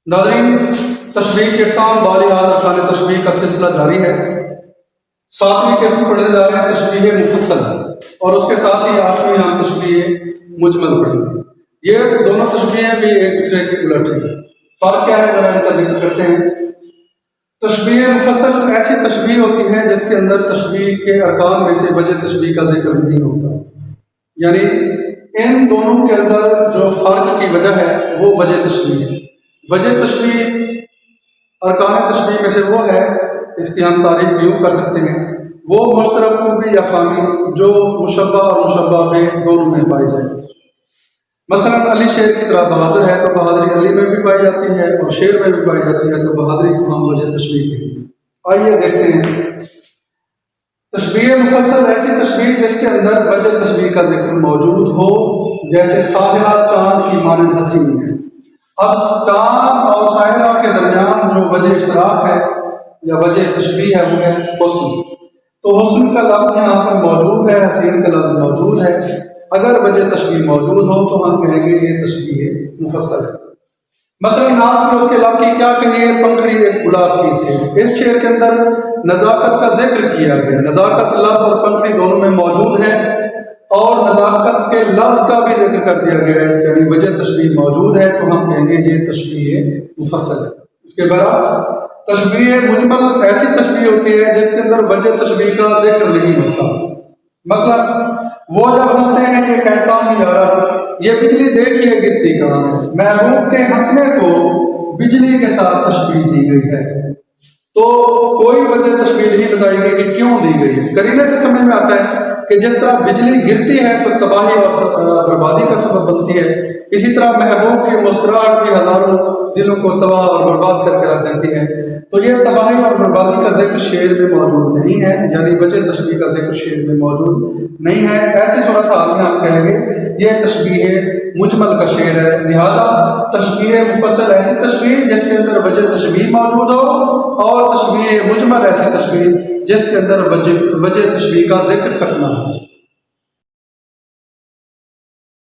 नाज़रीन, तशबीह की अक़साम बालिहाज़ अरकान तशबीह का सिलसिला जारी है। 7वीं किस्म पढ़ने जा रहे हैं तशबीह मुफस्सल, और उसके साथ ही 8वीं हम तशबीह मुजमल पढ़ेंगे। ये दोनों तशबीहें भी एक दूसरे के उलट हैं। फ़र्क क्या है, ज़रा इनका जिक्र करते हैं। तशबीह मुफस्सल ऐसी तशबीह होती है जिसके अंदर तशबीह के अरकान में से वजह तशबीह का जिक्र नहीं होता, यानी इन दोनों के अंदर जो फ़र्क की वजह है वो वजह तशबीह है। वजह तशबीह अरकान तशबीह में से वो है, इसकी हम तारीफ यूँ कर सकते हैं, वो मुश्तरक खूबी या खामी जो मुशब्बा और मुशब्बा बे दोनों में पाई जाए। मसलन अली शेर की तरह बहादुर है तो बहादुरी अली में भी पाई जाती है और शेर में भी पाई जाती है, तो बहादुरी को हम वजह तशबीह कहेंगे। आइए देखते हैं। तशबीह मुफस्सल ऐसी तशबीह जिसके अंदर वजह तशबीह का जिक्र मौजूद हो, जैसे साहिरा चांद की मानंद हसीन है। अब चांद और साहिरा के दरमियान जो वजह इश्तराक है या वजह तशबीह है वो है हुस्न। तो हुस्न का लफ्ज़ यहाँ पर मौजूद है, हसीन का लफ्ज़ मौजूद है। अगर वजह तशबीह मौजूद हो तो हम कहेंगे ये तशबीह मुफस्सल है। मसलन नाज़ के उसके लब की क्या कहिए, पंखड़ी एक गुलाब की सी। इस शेर के अंदर नज़ाकत का जिक्र किया गया। नज़ाकत लब और पंखड़ी दोनों में मौजूद है और नज़ाकत के लफ्ज़ का भी जिक्र कर दिया गया है, यानी वजह तशबीह मौजूद है, तो हम कहेंगे ये तशबीह मुफस्सल है। इसके बरअक्स तशबीह मुजमल ऐसी तशबीह होती है जिसके अंदर वजह तशबीह का जिक्र नहीं होता। मसलन वो जब हंसते हैं ये कहता हूँ यारा, ये बिजली देखिए गिरती कहाँ है। महबूब के हंसने को बिजली के साथ तशबीह दी गई है, तो कोई वजह तशबीह नहीं बताई गई कि क्यों दी गई है। करीने से समझ में आता है कि जिस तरह बिजली गिरती है तो तबाही और बर्बादी का सबब बनती है, इसी तरह महबूब की मुस्कुराहट भी हजारों दिलों को तबाह और बर्बाद करके रख देती है। तो ये तबाही और बर्बादी का जिक्र शेर में मौजूद नहीं है, यानी वजह तशबीह का जिक्र शेर में मौजूद नहीं है। ऐसी सूरत हाल में हम कहेंगे ये तशबीह मुजमल का शेर है। लिहाजा तशबीह मुफस्सल ऐसी तशबीह जिसके अंदर वजह तशबीह मौजूद हो, और तशबीह मुजमल ऐसी तशबीह जिसके अंदर वजह तशबीह का जिक्र तक ना हो।